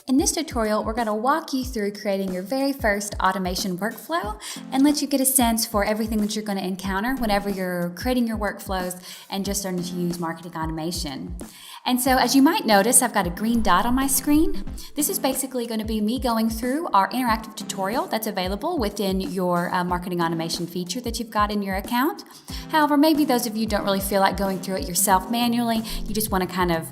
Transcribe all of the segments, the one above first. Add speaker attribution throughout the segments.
Speaker 1: In this tutorial, we're going to walk you through creating your very first automation workflow and let you get a sense for everything that you're going to encounter whenever you're creating your workflows and just starting to use marketing automation. And so as you might notice, I've got a green dot on my screen. This is basically going to be me going through our interactive tutorial that's available within your marketing automation feature that you've got in your account. However, maybe those of you don't really feel like going through it yourself manually. You just want to kind of,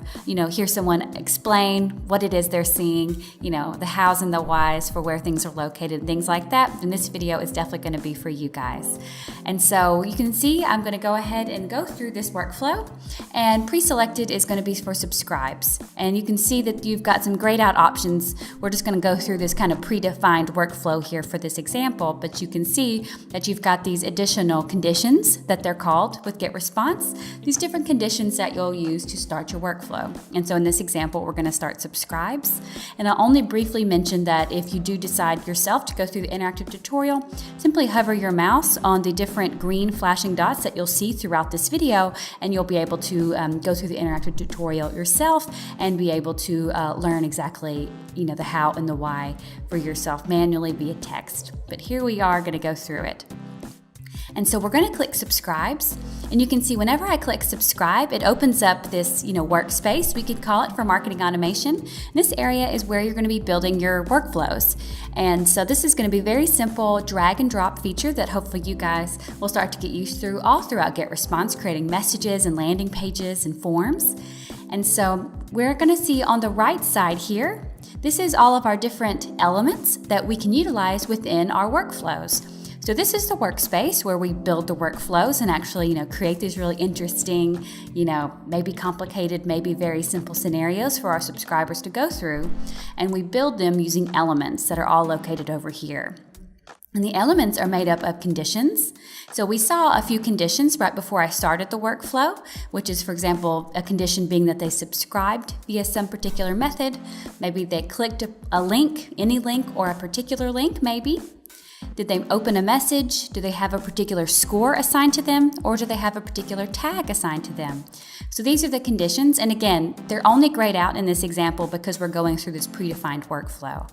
Speaker 1: hear someone explain what it is they're seeing, the hows and the whys for where things are located and things like that. And this video is definitely going to be for you guys. And so you can see I'm going to go ahead and go through this workflow, and pre-selected is going to be for subscribes. And you can see that you've got some grayed out options. We're just going to go through this kind of predefined workflow here for this example, but you can see that you've got these additional conditions that they're called with Getresponse, these different conditions that you'll use to start your workflow. And so in this example, we're going to start subscribes. And I'll only briefly mention that if you do decide yourself to go through the interactive tutorial, simply hover your mouse on the different green flashing dots that you'll see throughout this video, and you'll be able to go through the interactive tutorial yourself and be able to learn exactly the how and the why for yourself manually via text. But here we are going to go through it. And so we're going to click subscribes, and you can see whenever I click subscribe, it opens up this workspace, we could call it, for marketing automation. This area is where you're going to be building your workflows. And so this is going to be a very simple drag and drop feature that hopefully you guys will start to get used through all throughout Getresponse, creating messages and landing pages and forms. And so we're going to see on the right side here, this is all of our different elements that we can utilize within our workflows. So this is the workspace where we build the workflows and actually, create these really interesting, maybe complicated, maybe very simple scenarios for our subscribers to go through. And we build them using elements that are all located over here. And the elements are made up of conditions. So we saw a few conditions right before I started the workflow, which is, for example, a condition being that they subscribed via some particular method. Maybe they clicked a link, any link, or a particular link, maybe. Did they open a message? Do they have a particular score assigned to them? Or do they have a particular tag assigned to them? So these are the conditions. And again, they're only grayed out in this example because we're going through this predefined workflow.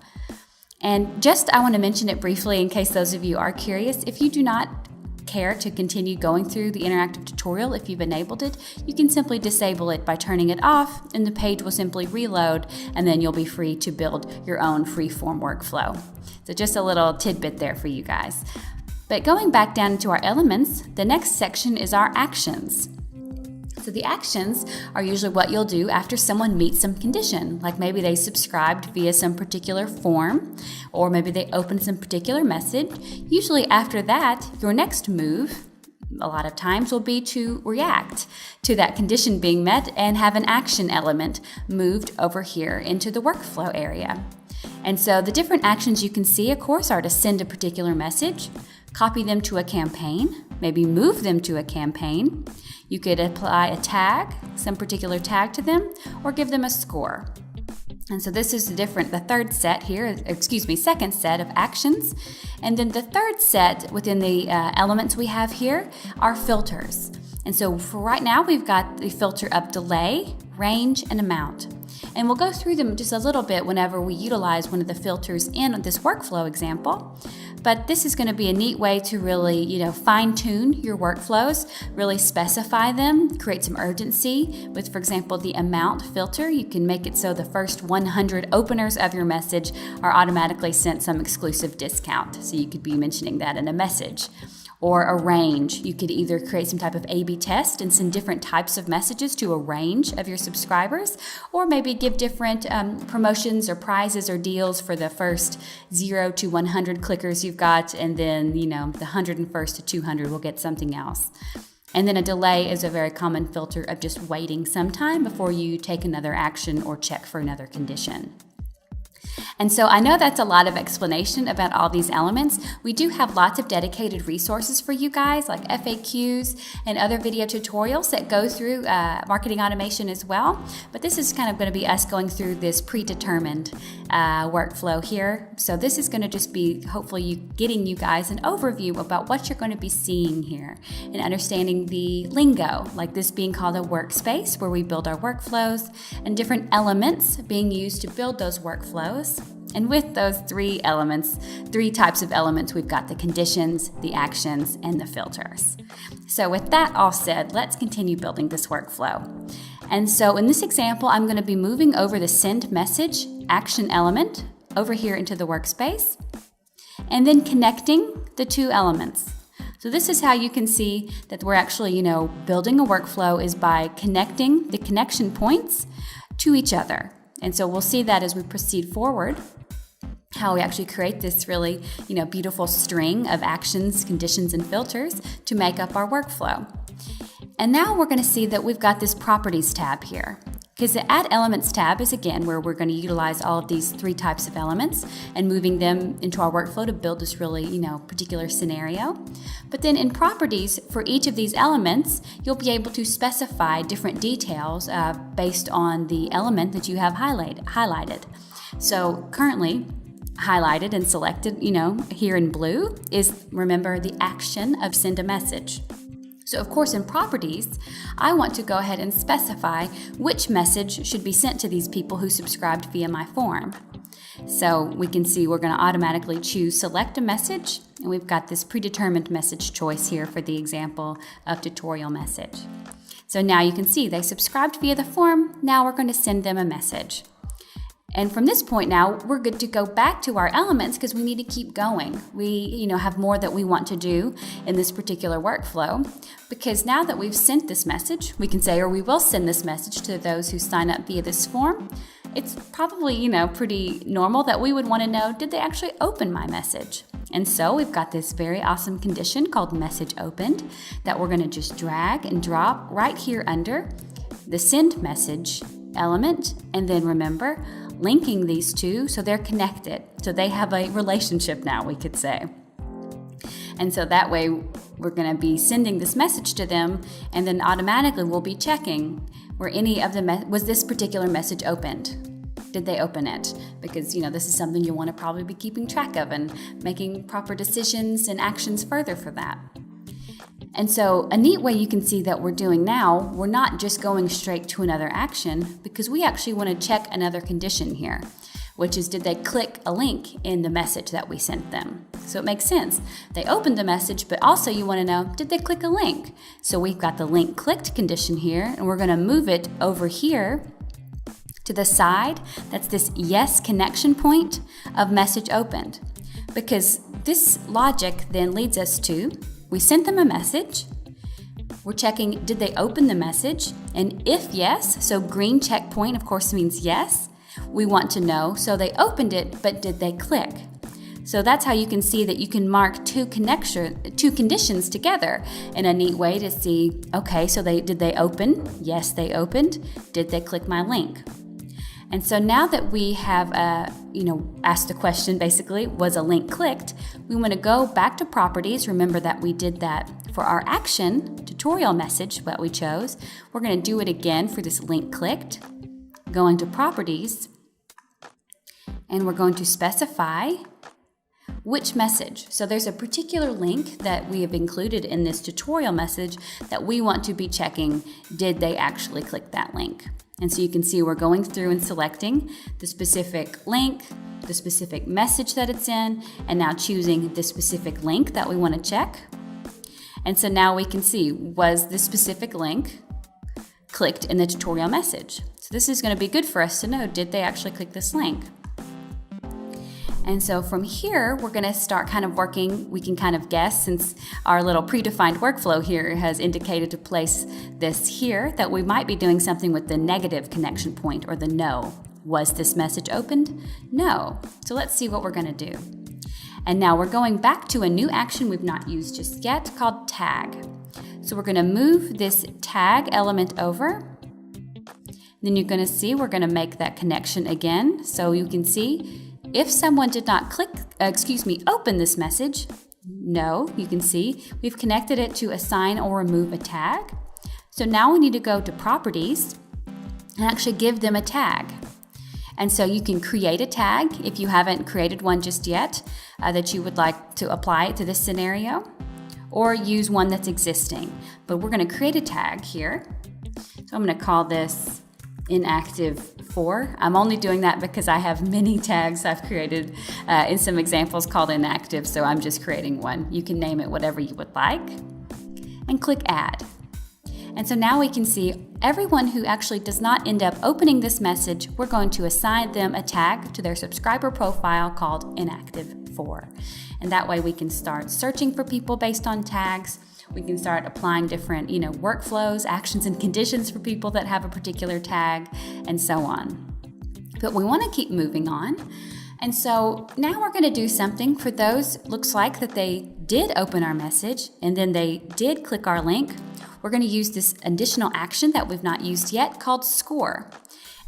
Speaker 1: And I want to mention it briefly in case those of you are curious. If you do not care to continue going through the interactive tutorial, if you've enabled it, you can simply disable it by turning it off, and the page will simply reload, and then you'll be free to build your own free-form workflow. So just a little tidbit there for you guys. But going back down to our elements, the next section is our actions. So the actions are usually what you'll do after someone meets some condition, like maybe they subscribed via some particular form, or maybe they opened some particular message. Usually after that, your next move, a lot of times, will be to react to that condition being met and have an action element moved over here into the workflow area. And so the different actions you can see, of course, are to send a particular message, copy them to a campaign, maybe move them to a campaign. You could apply a tag, some particular tag to them, or give them a score. And so this is second set of actions. And then the third set within the elements we have here are filters. And so for right now, we've got the filter of delay, range, and amount. And we'll go through them just a little bit whenever we utilize one of the filters in this workflow example. But this is going to be a neat way to really, fine-tune your workflows, really specify them, create some urgency. With, for example, the amount filter, you can make it so the first 100 openers of your message are automatically sent some exclusive discount. So you could be mentioning that in a message. Or a range. You could either create some type of A/B test and send different types of messages to a range of your subscribers, or maybe give different promotions or prizes or deals for the first 0 to 100 clickers you've got, and then, the 101st to 200 will get something else. And then a delay is a very common filter of just waiting some time before you take another action or check for another condition. And so I know that's a lot of explanation about all these elements. We do have lots of dedicated resources for you guys, like FAQs and other video tutorials that go through marketing automation as well. But this is kind of going to be us going through this predetermined workflow here. So this is going to just be hopefully getting you guys an overview about what you're going to be seeing here and understanding the lingo, like this being called a workspace where we build our workflows and different elements being used to build those workflows. workflows. And with those three types of elements, we've got the conditions, the actions, and the filters. So with that all said, let's continue building this workflow. And so in this example, I'm going to be moving over the send message action element over here into the workspace, and then connecting the two elements. So this is how you can see that we're actually, building a workflow is by connecting the connection points to each other. And so we'll see that as we proceed forward, how we actually create this really, beautiful string of actions, conditions, and filters to make up our workflow. And now we're going to see that we've got this properties tab here. Because the Add Elements tab is, again, where we're going to utilize all of these three types of elements and moving them into our workflow to build this really, particular scenario. But then in Properties, for each of these elements, you'll be able to specify different details based on the element that you have highlighted. So currently, highlighted and selected, here in blue is, remember, the action of send a message. So of course in Properties, I want to go ahead and specify which message should be sent to these people who subscribed via my form. So we can see we're going to automatically choose Select a Message, and we've got this predetermined message choice here for the example of tutorial message. So now you can see they subscribed via the form, now we're going to send them a message. And from this point now, we're good to go back to our elements because we need to keep going. We, have more that we want to do in this particular workflow, because now that we've sent this message, we can say, or we will send this message to those who sign up via this form. It's probably, pretty normal that we would want to know, did they actually open my message? And so we've got this very awesome condition called message opened that we're going to just drag and drop right here under the send message element. And then remember, linking these two so they're connected. So they have a relationship now, we could say. And so that way we're going to be sending this message to them, and then automatically we'll be checking were any of the was this particular message opened? Did they open it? Because this is something you want to probably be keeping track of and making proper decisions and actions further for that. And so a neat way you can see that we're doing now, we're not just going straight to another action, because we actually want to check another condition here, which is, did they click a link in the message that we sent them? So it makes sense. They opened the message, but also you want to know, did they click a link? So we've got the link clicked condition here, and we're going to move it over here to the side. That's this yes connection point of message opened, because this logic then leads us to, we sent them a message, we're checking, did they open the message? And if yes, so green checkpoint of course means yes, we want to know, so they opened it, but did they click? So that's how you can see that you can mark two conditions together in a neat way to see, okay, so did they open? Yes, they opened. Did they click my link? And so now that we have, asked the question, basically, was a link clicked, we want to go back to Properties. Remember that we did that for our action tutorial message that we chose. We're going to do it again for this link clicked. Going to Properties, and we're going to specify which message. So there's a particular link that we have included in this tutorial message that we want to be checking, did they actually click that link? And so you can see we're going through and selecting the specific link, the specific message that it's in, and now choosing the specific link that we want to check. And so now we can see, was this specific link clicked in the tutorial message? So this is going to be good for us to know, did they actually click this link? And so from here, we're going to start kind of working. We can kind of guess, since our little predefined workflow here has indicated to place this here, that we might be doing something with the negative connection point, or the no. Was this message opened? No. So let's see what we're going to do. And now we're going back to a new action we've not used just yet called tag. So we're going to move this tag element over. Then you're going to see we're going to make that connection again. So you can see, if someone did not open this message, no, you can see we've connected it to assign or remove a tag. So now we need to go to Properties and actually give them a tag. And so you can create a tag if you haven't created one just yet that you would like to apply it to this scenario, or use one that's existing. But we're going to create a tag here. So I'm going to call this inactive 4. I'm only doing that because I have many tags I've created in some examples called inactive, so I'm just creating one. You can name it whatever you would like, and click Add. And so now we can see everyone who actually does not end up opening this message, we're going to assign them a tag to their subscriber profile called inactive 4. And that way we can start searching for people based on tags. We can start applying different, workflows, actions, and conditions for people that have a particular tag, and so on. But we want to keep moving on. And so now we're going to do something for those, looks like that they did open our message and then they did click our link. We're going to use this additional action that we've not used yet called score.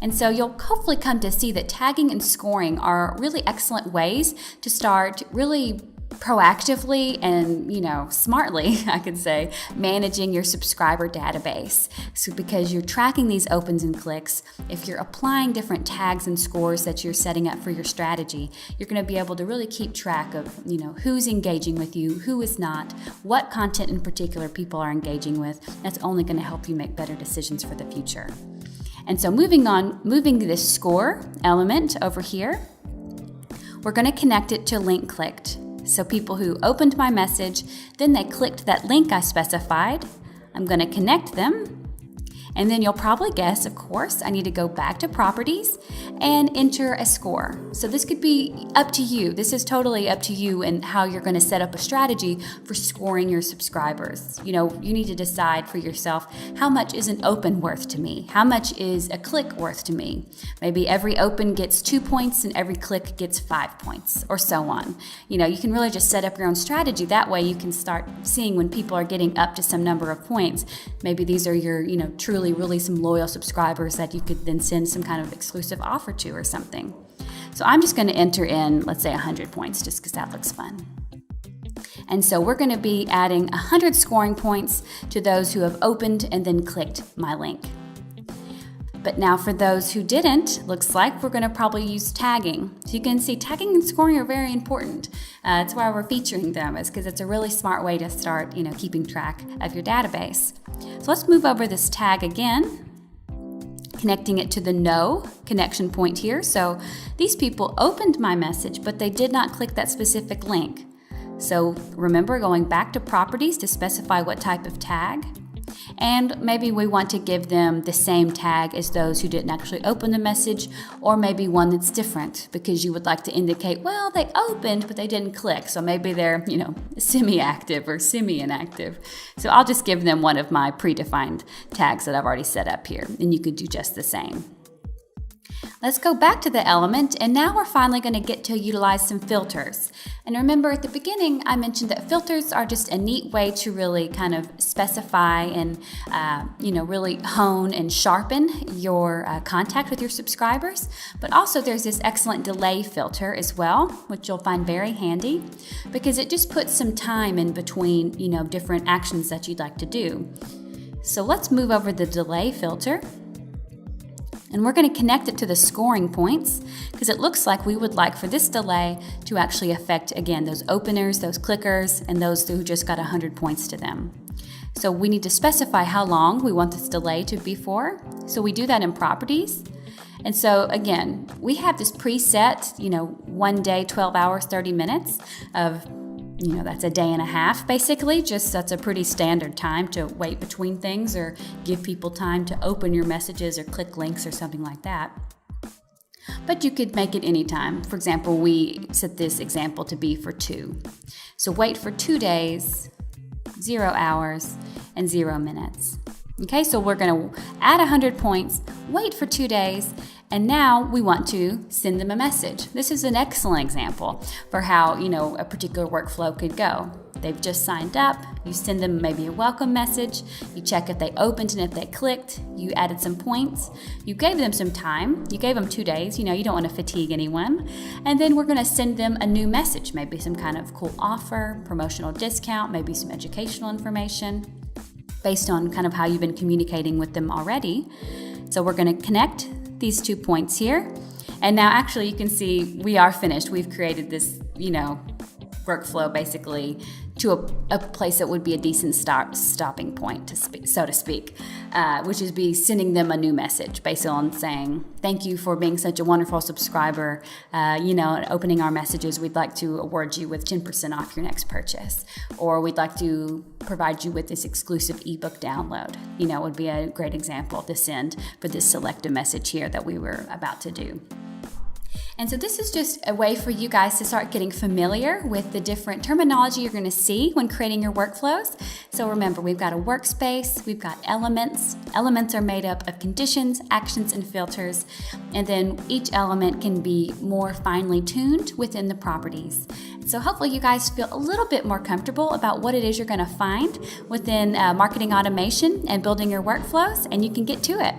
Speaker 1: And so you'll hopefully come to see that tagging and scoring are really excellent ways to start really proactively and, smartly, I could say, managing your subscriber database. So because you're tracking these opens and clicks, if you're applying different tags and scores that you're setting up for your strategy, you're going to be able to really keep track of, who's engaging with you, who is not, what content in particular people are engaging with. That's only going to help you make better decisions for the future. And so moving this score element over here, we're going to connect it to link clicked. So people who opened my message, then they clicked that link I specified. I'm going to connect them. And then you'll probably guess, of course, I need to go back to properties and enter a score. So this could be up to you. This is totally up to you and how you're going to set up a strategy for scoring your subscribers. You need to decide for yourself, how much is an open worth to me? How much is a click worth to me? Maybe every open gets 2 points and every click gets 5 points, or so on. You can really just set up your own strategy. That way you can start seeing when people are getting up to some number of points. Maybe these are your, truly really some loyal subscribers that you could then send some kind of exclusive offer to or something. So I'm just going to enter in, let's say 100 points just because that looks fun. And so we're going to be adding 100 scoring points to those who have opened and then clicked my link. But now for those who didn't, looks like we're going to probably use tagging. So you can see tagging and scoring are very important. That's why we're featuring them, is because it's a really smart way to start, keeping track of your database. So let's move over this tag again, connecting it to the no connection point here. So these people opened my message, but they did not click that specific link. So remember, going back to properties to specify what type of tag. And maybe we want to give them the same tag as those who didn't actually open the message, or maybe one that's different because you would like to indicate, well, they opened, but they didn't click. So maybe they're, semi-active or semi-inactive. So I'll just give them one of my predefined tags that I've already set up here, and you could do just the same. Let's go back to the element, and now we're finally going to get to utilize some filters. And remember at the beginning, I mentioned that filters are just a neat way to really kind of specify and, really hone and sharpen your contact with your subscribers. But also there's this excellent delay filter as well, which you'll find very handy because it just puts some time in between, different actions that you'd like to do. So let's move over the delay filter. And we're going to connect it to the scoring points because it looks like we would like for this delay to actually affect, again, those openers, those clickers, and those who just got 100 points to them. So we need to specify how long we want this delay to be for. So we do that in properties. And so again, we have this preset, 1 day, 12 hours, 30 minutes of that's a day and a half, basically. Just that's a pretty standard time to wait between things or give people time to open your messages or click links or something like that. But you could make it anytime. For example, we set this example to be for 2. So wait for 2 days, 0 hours, and 0 minutes. Okay, so we're going to add 100 points, wait for 2 days, and now we want to send them a message. This is an excellent example for how, a particular workflow could go. They've just signed up, you send them maybe a welcome message, you check if they opened and if they clicked, you added some points, you gave them some time, you gave them 2 days, you don't want to fatigue anyone, and then we're going to send them a new message, maybe some kind of cool offer, promotional discount, maybe some educational information, based on kind of how you've been communicating with them already. So we're going to connect these 2 points here. And now actually you can see we are finished. We've created this, workflow basically a place that would be a decent stopping point, so to speak, which is be sending them a new message based on saying, thank you for being such a wonderful subscriber. Opening our messages, we'd like to award you with 10% off your next purchase, or we'd like to provide you with this exclusive ebook download. Would be a great example to send for this selective message here that we were about to do. And so this is just a way for you guys to start getting familiar with the different terminology you're going to see when creating your workflows. So remember, we've got a workspace, we've got elements. Elements are made up of conditions, actions, and filters. And then each element can be more finely tuned within the properties. So hopefully you guys feel a little bit more comfortable about what it is you're going to find within marketing automation and building your workflows, and you can get to it.